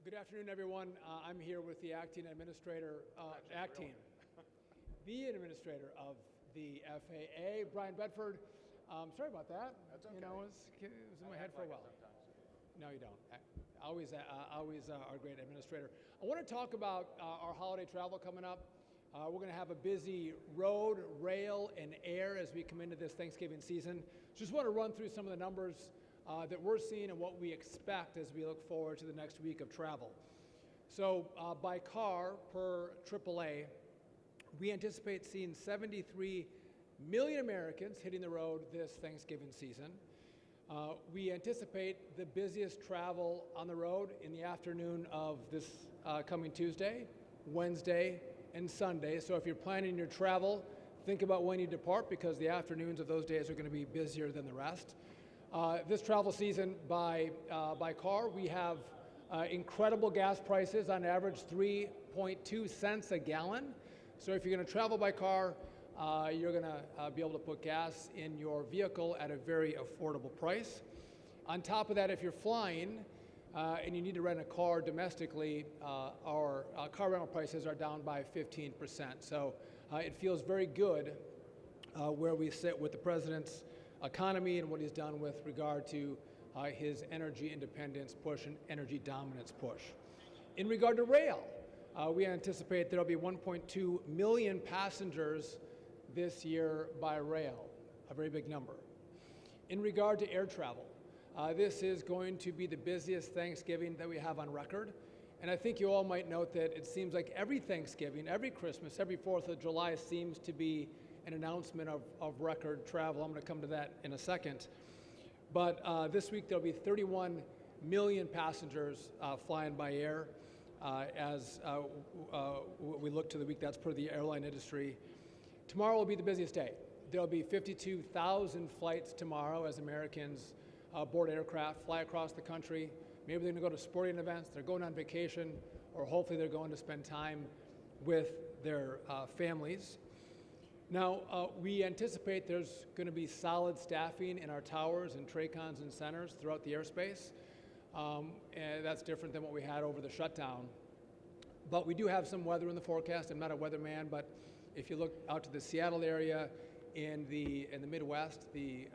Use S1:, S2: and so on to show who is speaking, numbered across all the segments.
S1: Good afternoon, everyone. I'm here with the acting administrator, the administrator of the FAA, Brian Bedford. Sorry about that.
S2: That's okay.
S1: You know, it was in my head for a while. No, you don't. Always our great administrator. I want to talk about our holiday travel coming up. We're going to have a busy road, rail, and air as we come into this Thanksgiving season. Just want to run through some of the numbers that we're seeing and what we expect as we look forward to the next week of travel. So by car per AAA, we anticipate seeing 73 million Americans hitting the road this Thanksgiving season. We anticipate the busiest travel on the road in the afternoon of this coming Tuesday, Wednesday, and Sunday. So if you're planning your travel, think about when you depart, because the afternoons of those days are going to be busier than the rest. This travel season by car, we have incredible gas prices, on average 3.2 cents a gallon. So if you're going to travel by car, you're going to be able to put gas in your vehicle at a very affordable price. On top of that, if you're flying and you need to rent a car domestically, our car rental prices are down by 15%. So it feels very good where we sit with the president's economy and what he's done with regard to his energy independence push and energy dominance push. In regard to rail, we anticipate there'll be 1.2 million passengers this year by rail, a very big number. In regard to air travel, this is going to be the busiest Thanksgiving that we have on record. And I think you all might note that it seems like every Thanksgiving, every Christmas, every 4th of July seems to be an announcement of record travel. I'm going to come to that in a second. But this week there'll be 31 million passengers flying by air as we look to the week. That's per the airline industry. Tomorrow will be the busiest day. There'll be 52,000 flights tomorrow as Americans board aircraft, fly across the country. Maybe they're going to go to sporting events, they're going on vacation, or hopefully they're going to spend time with their families. Now, we anticipate there's going to be solid staffing in our towers and TRACONs and centers throughout the airspace. And that's different than what we had over the shutdown. But we do have some weather in the forecast. I'm not a weatherman, but if you look out to the Seattle area, in the Midwest, the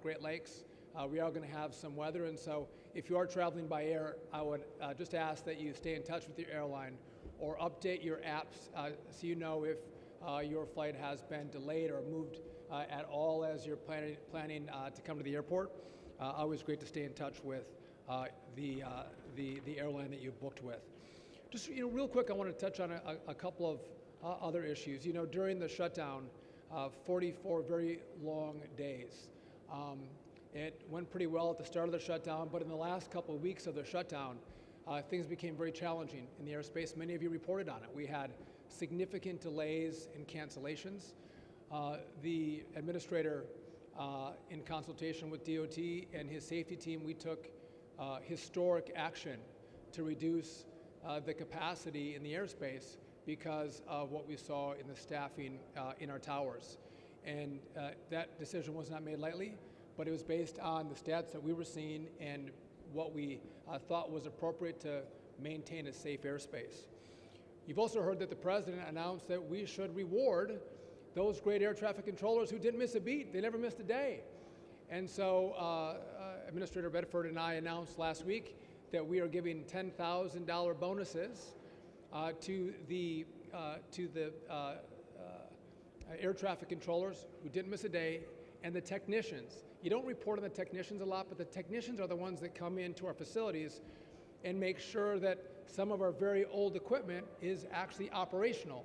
S1: Great Lakes, we are going to have some weather. And so if you are traveling by air, I would just ask that you stay in touch with your airline or update your apps so you know if your flight has been delayed or moved at all as you're planning to come to the airport. Always great to stay in touch with the airline that you booked with. Just real quick, I want to touch on a couple of other issues. During the shutdown, 44 very long days. It went pretty well at the start of the shutdown, but in the last couple of weeks of the shutdown, things became very challenging in the airspace. Many of you reported on it. We had significant delays and cancellations. The administrator, in consultation with DOT and his safety team, we took historic action to reduce the capacity in the airspace because of what we saw in the staffing in our towers. And that decision was not made lightly, but it was based on the stats that we were seeing and what we thought was appropriate to maintain a safe airspace. You've also heard that the president announced that we should reward those great air traffic controllers who didn't miss a beat. They never missed a day. And so Administrator Bedford and I announced last week that we are giving $10,000 bonuses to the air traffic controllers who didn't miss a day, and the technicians. You don't report on the technicians a lot, but the technicians are the ones that come into our facilities and make sure that some of our very old equipment is actually operational.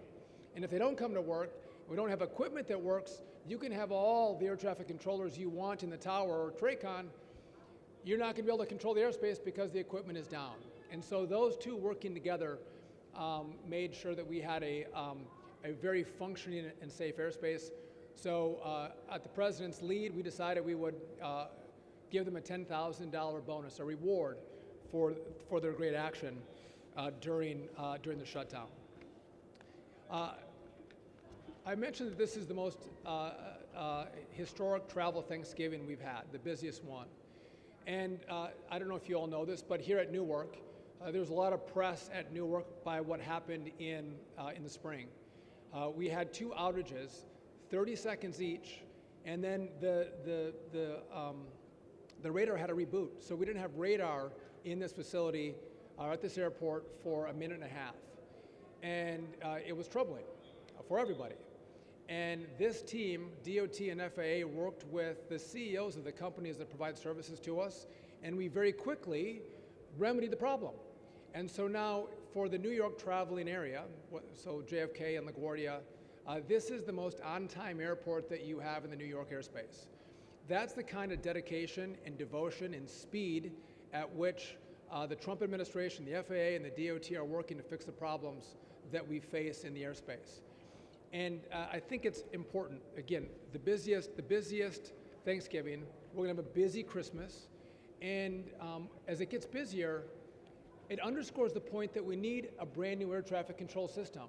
S1: And if they don't come to work, we don't have equipment that works, you can have all the air traffic controllers you want in the tower or TRACON, you're not going to be able to control the airspace because the equipment is down. And so those two working together made sure that we had a very functioning and safe airspace. So at the president's lead, we decided we would give them a $10,000 bonus, a reward for their great action during the shutdown. I mentioned that this is the most historic travel Thanksgiving we've had, the busiest one. And I don't know if you all know this, but here at Newark, There was a lot of press at Newark by what happened in the spring. We had 2 outages, 30 seconds each, and then the radar had to reboot. So we didn't have radar in this facility at this airport for a minute and a half. And it was troubling for everybody. And this team, DOT and FAA, worked with the CEOs of the companies that provide services to us, and we very quickly remedied the problem. And so now for the New York traveling area, so JFK and LaGuardia, this is the most on-time airport that you have in the New York airspace. That's the kind of dedication and devotion and speed at which the Trump administration, the FAA, and the DOT are working to fix the problems that we face in the airspace. And I think it's important, again, the busiest Thanksgiving, we're gonna have a busy Christmas, and as it gets busier, it underscores the point that we need a brand new air traffic control system.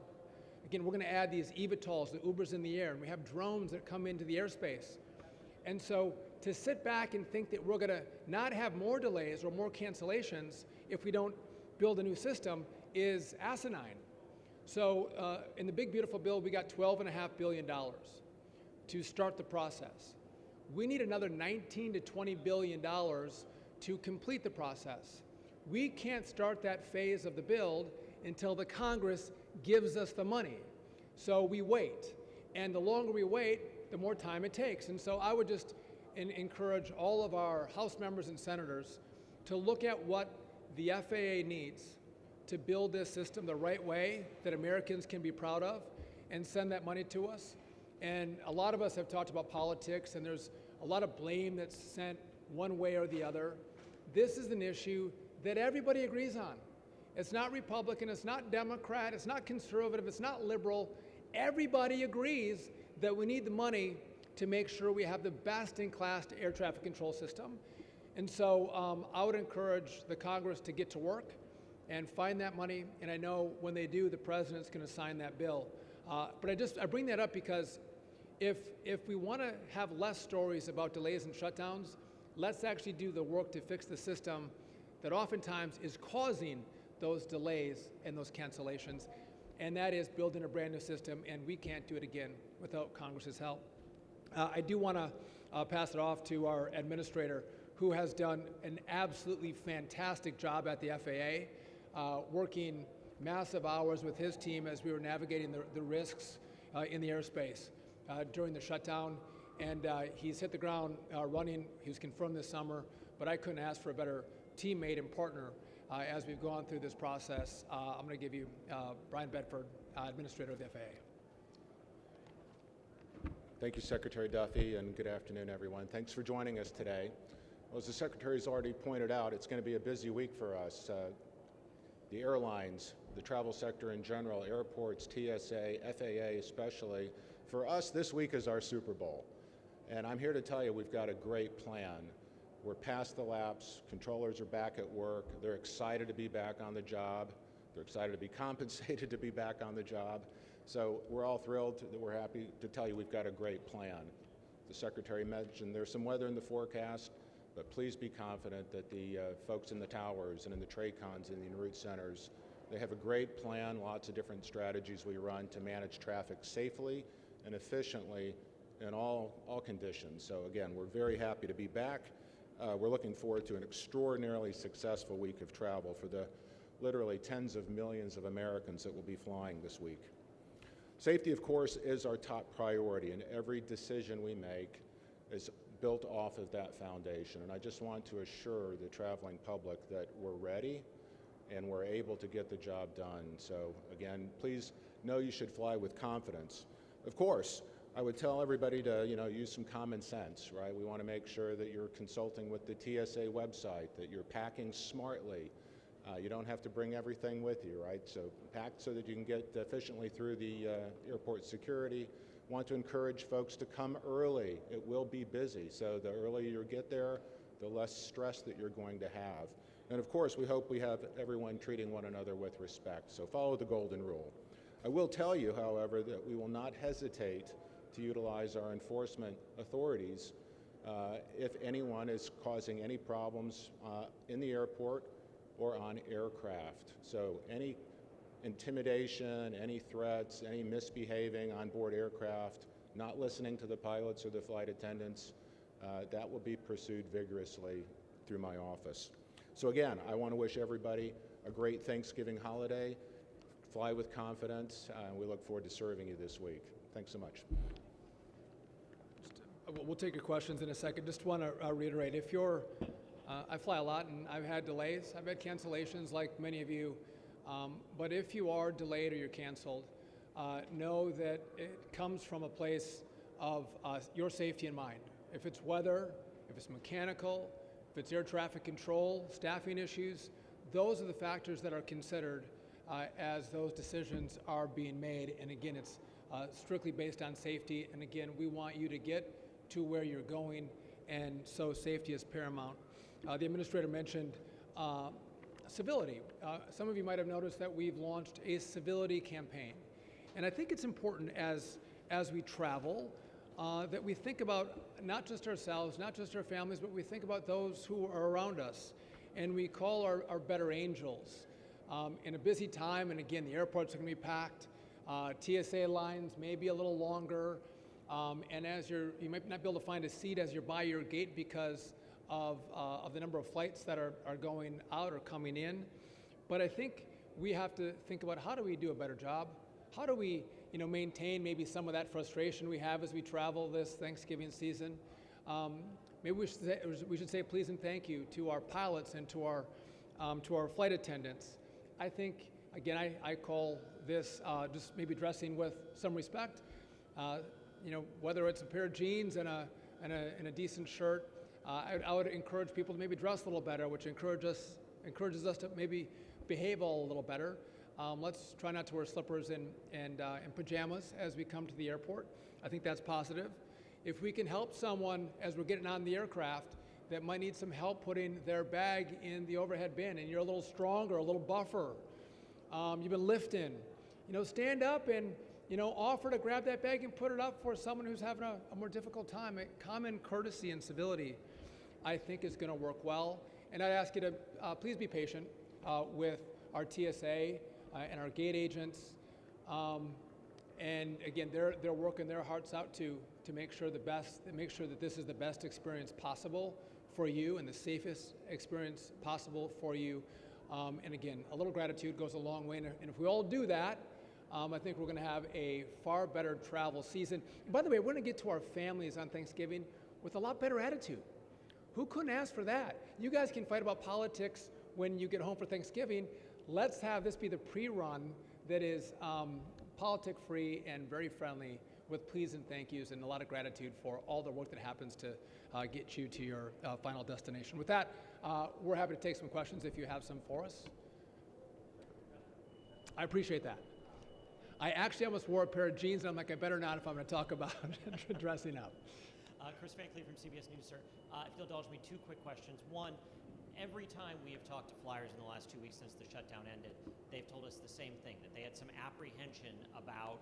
S1: Again, we're gonna add these eVTOLs, the Ubers in the air, and we have drones that come into the airspace. And so to sit back and think that we're gonna not have more delays or more cancellations if we don't build a new system is asinine. So in the big beautiful bill, we got $12.5 billion to start the process. We need another $19 to $20 billion to complete the process. We can't start that phase of the build until the Congress gives us the money. So we wait. And the longer we wait, the more time it takes. And so I would just encourage all of our House members and senators to look at what the FAA needs to build this system the right way that Americans can be proud of and send that money to us. And a lot of us have talked about politics, and there's a lot of blame that's sent one way or the other. This is an issue that everybody agrees on. It's not Republican, it's not Democrat, it's not conservative, it's not liberal. Everybody agrees that we need the money to make sure we have the best-in-class air traffic control system. And so I would encourage the Congress to get to work and find that money, and I know when they do, the president's gonna sign that bill. But I bring that up because if we wanna have less stories about delays and shutdowns, let's actually do the work to fix the system that oftentimes is causing those delays and those cancellations, and that is building a brand new system, and we can't do it again without Congress's help. I do wanna pass it off to our administrator, who has done an absolutely fantastic job at the FAA, working massive hours with his team as we were navigating the risks in the airspace during the shutdown. And he's hit the ground running. He was confirmed this summer, but I couldn't ask for a better teammate and partner as we've gone through this process. I'm going to give you Brian Bedford, Administrator of the FAA.
S2: Thank you, Secretary Duffy, and good afternoon, everyone. Thanks for joining us today. Well, as the Secretary's already pointed out, it's going to be a busy week for us. The airlines, the travel sector in general, airports, TSA, FAA especially. For us, this week is our Super Bowl. And I'm here to tell you we've got a great plan. We're past the lapse, controllers are back at work, they're excited to be back on the job, they're excited to be compensated to be back on the job. So we're all thrilled that we're happy to tell you we've got a great plan. The Secretary mentioned there's some weather in the forecast, but please be confident that the folks in the towers and in the TRACONs and the en route centers, they have a great plan, lots of different strategies we run to manage traffic safely and efficiently in all conditions. So again, we're very happy to be back. We're looking forward to an extraordinarily successful week of travel for the literally tens of millions of Americans that will be flying this week. Safety, of course, is our top priority, and every decision we make is built off of that foundation. And I just want to assure the traveling public that we're ready and we're able to get the job done. So again, please know you should fly with confidence. Of course, I would tell everybody to use some common sense, right? We want to make sure that you're consulting with the TSA website, that you're packing smartly. You don't have to bring everything with you, right? So pack so that you can get efficiently through the airport security. Want to encourage folks to come early. It will be busy, so the earlier you get there, the less stress that you're going to have. And of course, we hope we have everyone treating one another with respect, so follow the golden rule. I will tell you, however, that we will not hesitate to utilize our enforcement authorities if anyone is causing any problems in the airport or on aircraft. So any intimidation, any threats, any misbehaving on board aircraft, not listening to the pilots or the flight attendants, that will be pursued vigorously through my office. So again, I want to wish everybody a great Thanksgiving holiday. Fly with confidence, and we look forward to serving you this week. Thanks so much.
S1: We'll take your questions in a second. Just want to reiterate, if you're, I fly a lot and I've had delays, I've had cancellations like many of you, but if you are delayed or you're canceled, know that it comes from a place of your safety in mind. If it's weather, if it's mechanical, if it's air traffic control, staffing issues, those are the factors that are considered as those decisions are being made. And again, it's strictly based on safety. And again, we want you to get to where you're going, and so safety is paramount. The administrator mentioned civility. Some of you might have noticed that we've launched a civility campaign. And I think it's important as we travel that we think about not just ourselves, not just our families, but we think about those who are around us. And we call our better angels. In a busy time, and again, the airports are going to be packed. TSA lines may be a little longer. And as you might not be able to find a seat as you're by your gate because of the number of flights that are going out or coming in. But I think we have to think about, how do we do a better job? How do we maintain maybe some of that frustration we have as we travel this Thanksgiving season? Maybe we should say please and thank you to our pilots and to our flight attendants. I think, again, I call this just maybe dressing with some respect. Whether it's a pair of jeans and a decent shirt, I would encourage people to maybe dress a little better, which encourages us to maybe behave a little better. Let's try not to wear slippers and pajamas as we come to the airport. I think that's positive. If we can help someone as we're getting on the aircraft that might need some help putting their bag in the overhead bin, and you're a little stronger, a little buffer, you've been lifting, stand up and offer to grab that bag and put it up for someone who's having a more difficult time. Common courtesy and civility, I think, is going to work well. And I'd ask you to please be patient with our TSA and our gate agents. And again, they're working their hearts out to make sure that this is the best experience possible for you and the safest experience possible for you. And again, a little gratitude goes a long way. And if we all do that, I think we're going to have a far better travel season. And by the way, we're going to get to our families on Thanksgiving with a lot better attitude. Who couldn't ask for that? You guys can fight about politics when you get home for Thanksgiving. Let's have this be the pre-run that is politic-free and very friendly, with please and thank yous and a lot of gratitude for all the work that happens to get you to your final destination. With that, we're happy to take some questions if you have some for us. I appreciate that. I actually almost wore a pair of jeans, and I'm like, I better not if I'm going to talk about dressing up.
S3: Chris Van Cleve from CBS News, sir. If you'll indulge me, two quick questions. One, every time we have talked to flyers in the last 2 weeks since the shutdown ended, they've told us the same thing, that they had some apprehension about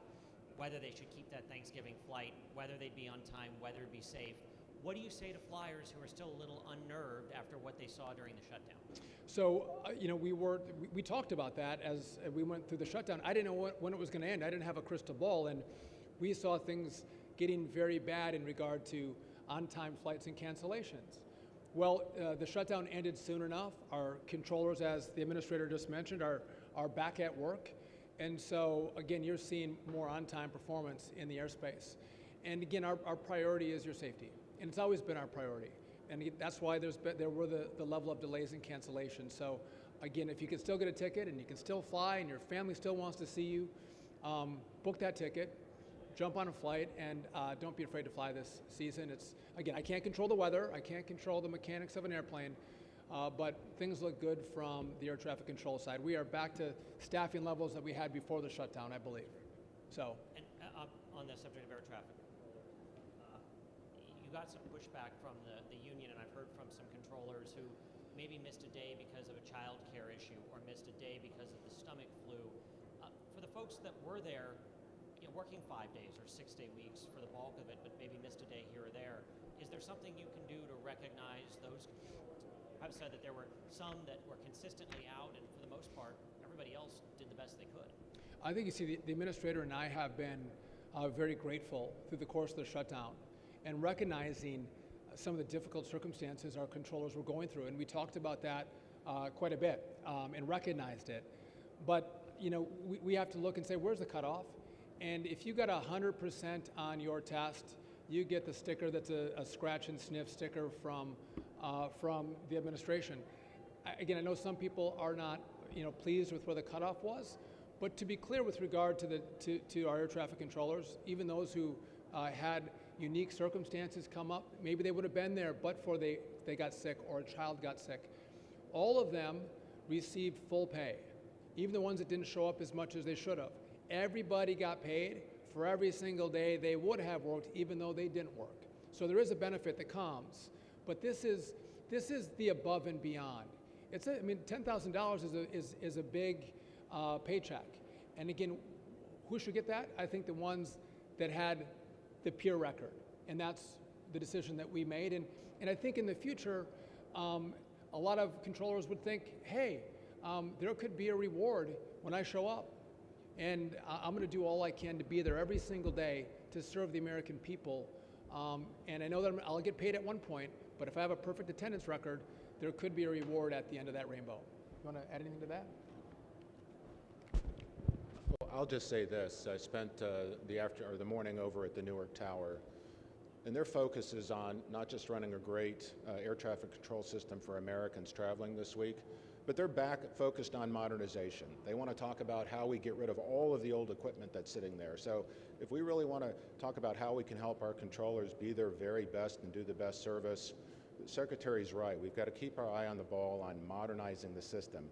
S3: whether they should keep that Thanksgiving flight, whether they'd be on time, whether it'd be safe. What do you say to flyers who are still a little unnerved after what they saw during the shutdown?
S1: So, we talked about that as we went through the shutdown. I didn't know when it was going to end. I didn't have a crystal ball, and we saw things getting very bad in regard to on-time flights and cancellations. Well, the shutdown ended soon enough. Our controllers, as the administrator just mentioned, are back at work. And so, again, you're seeing more on-time performance in the airspace. And again, our priority is your safety. And it's always been our priority. And that's why there were the level of delays and cancellations. So again, if you can still get a ticket and you can still fly and your family still wants to see you, book that ticket, jump on a flight, and don't be afraid to fly this season. Again, I can't control the weather, I can't control the mechanics of an airplane, but things look good from the air traffic control side. We are back to staffing levels that we had before the shutdown, I believe. So.
S3: And on the subject of air traffic, you got some pushback from the union, and I've heard from some controllers who maybe missed a day because of a child care issue or missed a day because of the stomach flu. For the folks that were there, working 5 days or 6 day weeks for the bulk of it, but maybe missed a day here or there, is there something you can do to recognize those? have said that there were some that were consistently out, and for the most part, everybody else did the best they could.
S1: I think you see the administrator and I have been very grateful through the course of the shutdown and recognizing some of the difficult circumstances our controllers were going through. And we talked about that quite a bit and recognized it. But we have to look and say, where's the cutoff? And if you got 100% on your test, you get the sticker that's a scratch and sniff sticker from the administration. Again, I know some people are not pleased with where the cutoff was, but to be clear with regard to our air traffic controllers, even those who had unique circumstances come up, maybe they would have been there but for they got sick or a child got sick, all of them received full pay, even the ones that didn't show up as much as they should have. Everybody got paid for every single day they would have worked, even though they didn't work. So there is a benefit that comes, but this is the above and beyond. $10,000 is a big paycheck, and again, who should get that? I think the ones that had the peer record, and that's the decision that we made. And I think in the future, a lot of controllers would think, hey, there could be a reward when I show up. And I'm going to do all I can to be there every single day to serve the American people. And I know that I'll get paid at one point, but if I have a perfect attendance record, there could be a reward at the end of that rainbow. You want to add anything to that?
S2: Well, I'll just say this. I spent the morning over at the Newark Tower, and their focus is on not just running a great air traffic control system for Americans traveling this week, but they're back focused on modernization. They want to talk about how we get rid of all of the old equipment that's sitting there. So if we really want to talk about how we can help our controllers be their very best and do the best service, the Secretary's right. We've got to keep our eye on the ball on modernizing the system,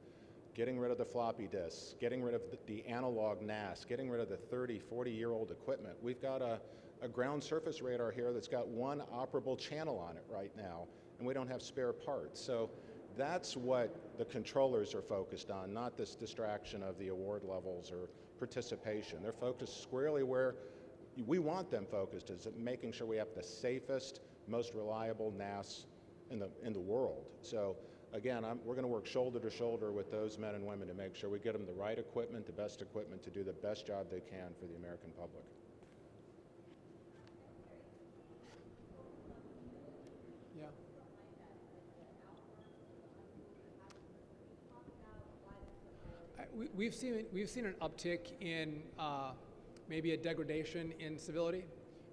S2: getting rid of the floppy disks, getting rid of the analog NAS, getting rid of the 30, 40-year-old equipment. We've got a ground surface radar here that's got one operable channel on it right now, and we don't have spare parts. So that's what the controllers are focused on, not this distraction of the award levels or participation. They're focused squarely where we want them focused, is making sure we have the safest, most reliable NAS in the world. So again, we're going to work shoulder to shoulder with those men and women to make sure we get them the right equipment, the best equipment to do the best job they can for the American public.
S1: Yeah. We've seen an uptick in maybe a degradation in civility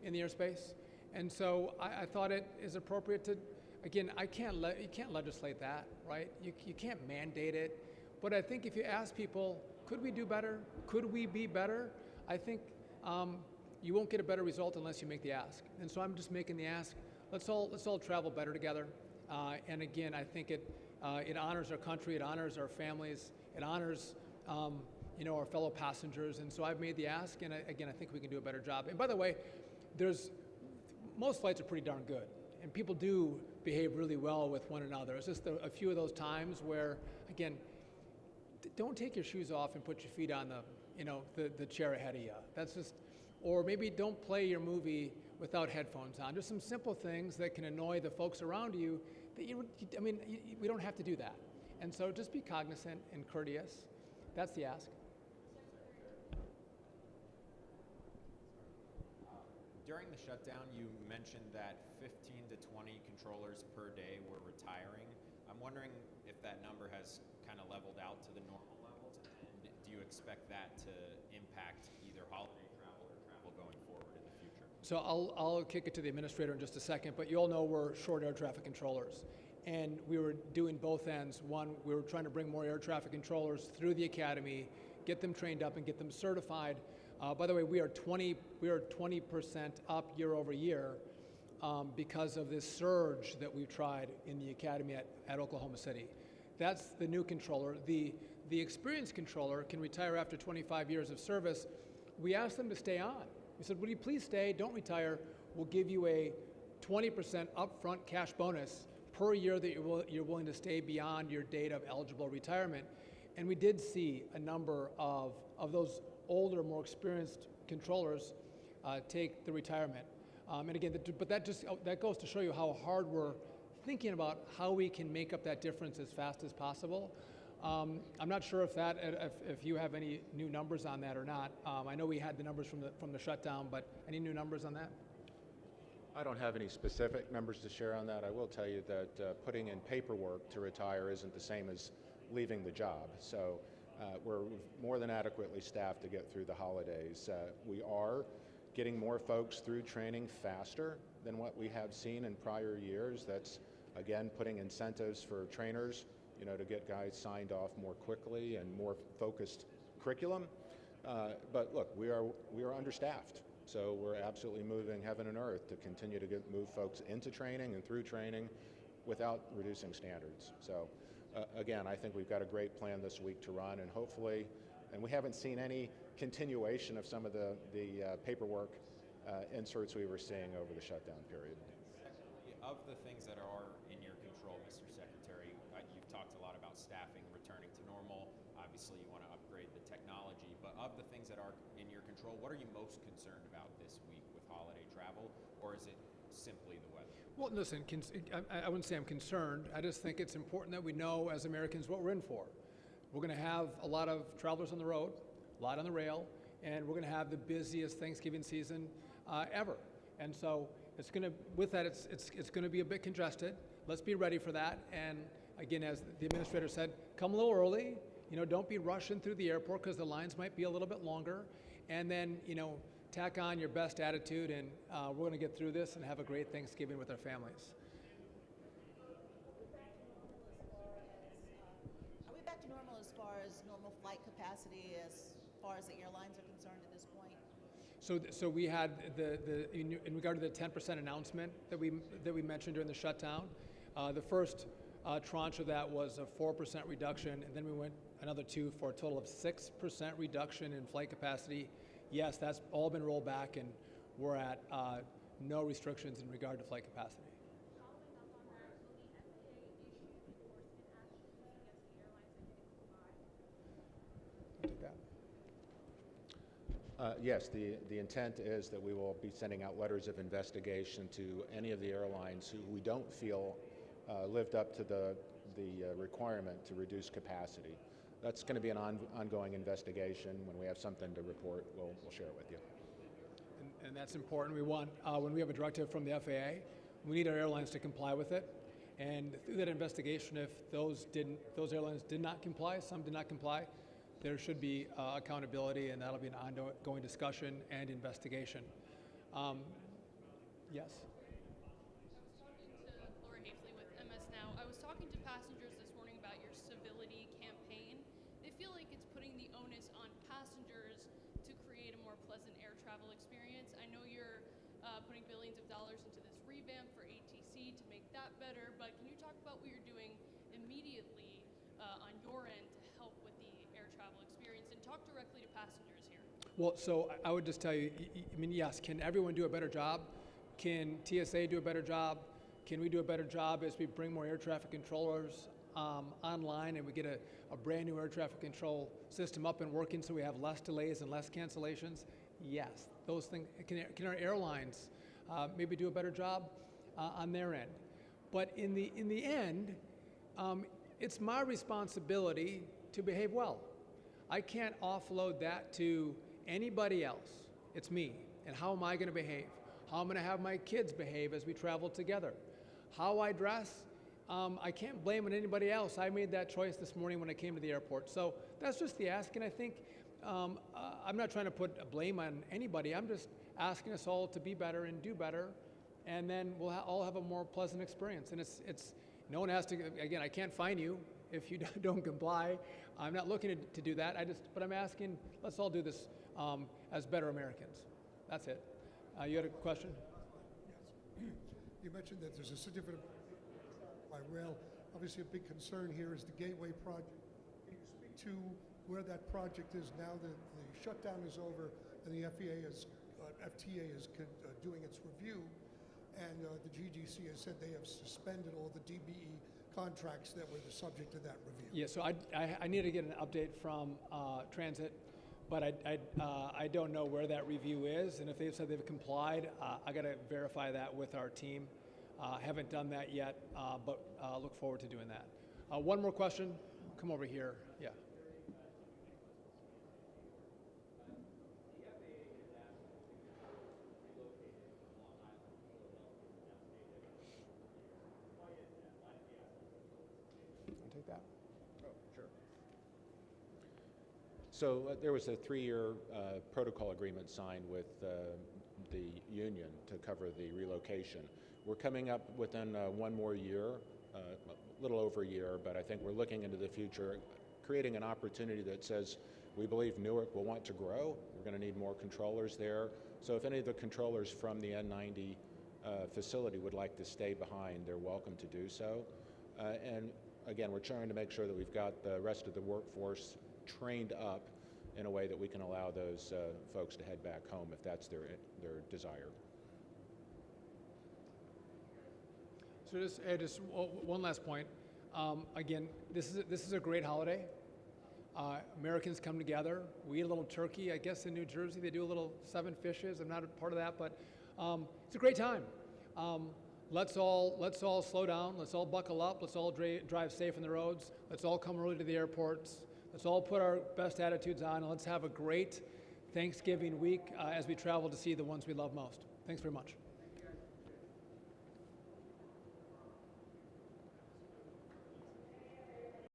S1: in the airspace, and so I thought it is appropriate to, again, you can't legislate that, right? You can't mandate it, but I think if you ask people, could we do better? Could we be better? I think you won't get a better result unless you make the ask, and so I'm just making the ask. Let's all travel better together, and again, I think it honors our country, it honors our families, it honors our fellow passengers, and so I've made the ask, and again, I think we can do a better job. And by the way, most flights are pretty darn good, and people do behave really well with one another. It's just a few of those times where, again, don't take your shoes off and put your feet on the chair ahead of you. That's just, or maybe don't play your movie without headphones on. Just some simple things that can annoy the folks around you. We don't have to do that. And so just be cognizant and courteous. That's the ask.
S4: During the shutdown, you mentioned that 15 to 20 controllers per day were retiring. I'm wondering if that number has kind of leveled out to the normal levels, and do you expect that to impact either holiday travel or travel going forward in the future?
S1: So I'll kick it to the administrator in just a second, but you all know we're short air traffic controllers. And we were doing both ends. One, we were trying to bring more air traffic controllers through the academy, get them trained up and get them certified. By the way, we are 20% up year over year because of this surge that we've tried in the academy at Oklahoma City. That's the new controller. The experienced controller can retire after 25 years of service. We asked them to stay on. We said, would you please stay, don't retire. We'll give you a 20% upfront cash bonus per year that you're willing to stay beyond your date of eligible retirement. And we did see a number of those older, more experienced controllers take the retirement. And again, but that goes to show you how hard we're thinking about how we can make up that difference as fast as possible. I'm not sure if you have any new numbers on that or not. I know we had the numbers from the shutdown, but any new numbers on that?
S2: I don't have any specific numbers to share on that. I will tell you that putting in paperwork to retire isn't the same as leaving the job. So we're more than adequately staffed to get through the holidays. We are getting more folks through training faster than what we have seen in prior years. That's, again, putting incentives for trainers, to get guys signed off more quickly and more focused curriculum. But look, we are understaffed. So we're absolutely moving heaven and earth to continue to move folks into training and through training without reducing standards. So again, I think we've got a great plan this week to run, and hopefully, and we haven't seen any continuation of some of the paperwork inserts we were seeing over the shutdown period.
S4: Of the things that are in your control, Mr. Secretary, you've talked a lot about staffing returning to normal. Obviously, you want to upgrade the technology, but of the things that are in your control, what are you most concerned about this week with holiday travel, or is it simply the weather?
S1: Well, listen, I wouldn't say I'm concerned. I just think it's important that we know as Americans what we're in for. We're going to have a lot of travelers on the road, a lot on the rail, and we're going to have the busiest Thanksgiving season ever. And so it's going to, with that, it's going to be a bit congested. Let's be ready for that. And again, as the administrator said, come a little early. Don't be rushing through the airport because the lines might be a little bit longer. And then, tack on your best attitude, and we're going to get through this and have a great Thanksgiving with our families.
S5: Are we back to normal as far as normal flight capacity, as far as the airlines are concerned at this point?
S1: So we had in regard to the 10% announcement that we mentioned during the shutdown. The first tranche of that was a 4% reduction, and then we went another 2 for a total of 6% reduction in flight capacity. Yes, that's all been rolled back, and we're at no restrictions in regard to flight capacity.
S2: Yes, the intent is that we will be sending out letters of investigation to any of the airlines who we don't feel lived up to the requirement to reduce capacity. That's going to be an ongoing investigation. When we have something to report, we'll share it with you.
S1: And that's important. We want, when we have a directive from the FAA, we need our airlines to comply with it. And through that investigation, if those airlines did not comply, some did not comply, there should be accountability, and that'll be an ongoing discussion and investigation. Yes?
S6: I was talking to passengers this morning about your civility campaign. They feel like it's putting the onus on passengers to create a more pleasant air travel experience. I know you're putting billions of dollars into this revamp for ATC to make that better, but can you talk about what you're doing immediately on your end to help with the air travel experience, and talk directly to passengers here?
S1: Well, so I would just tell you, yes, can everyone do a better job? Can TSA do a better job? Can we do a better job as we bring more air traffic controllers online and we get a brand new air traffic control system up and working so we have less delays and less cancellations? Yes, those things. Can our airlines maybe do a better job on their end? But in the end, it's my responsibility to behave well. I can't offload that to anybody else. It's me. And how am I going to behave? How I'm going to have my kids behave as we travel together? How I dress, I can't blame on anybody else. I made that choice this morning when I came to the airport. So that's just the ask, and I think I'm not trying to put a blame on anybody. I'm just asking us all to be better and do better, and then we'll all have a more pleasant experience. And it's no one has to, again, I can't fine you if you don't comply. I'm not looking to do that. But I'm asking, let's all do this as better Americans. That's it. You had a question?
S7: Yes. You mentioned that there's a certificate by rail. Obviously, a big concern here is the Gateway project. Can you speak to where that project is now that the shutdown is over and the FTA is doing its review, and the GGC has said they have suspended all the DBE contracts that were the subject of that review?
S1: Yeah, so I need to get an update from Transit, but I don't know where that review is, and if they've said they've complied, I got to verify that with our team. Haven't done that yet, but look forward to doing that. One more question. Come over here. Yeah. I'll take that.
S2: Oh, sure. So there was a 3-year protocol agreement signed with the union to cover the relocation. We're coming up within 1 more year, a little over a year, but I think we're looking into the future, creating an opportunity that says we believe Newark will want to grow. We're going to need more controllers there. So if any of the controllers from the N90 facility would like to stay behind, they're welcome to do so. And again, we're trying to make sure that we've got the rest of the workforce trained up in a way that we can allow those folks to head back home if that's their desire.
S1: So just one last point. Again, this is a great holiday. Americans come together. We eat a little turkey. I guess in New Jersey they do a little 7 fishes. I'm not a part of that, but it's a great time. Let's all slow down. Let's all buckle up. Let's all drive safe on the roads. Let's all come early to the airports. Let's all put our best attitudes on, and let's have a great Thanksgiving week as we travel to see the ones we love most. Thanks very much.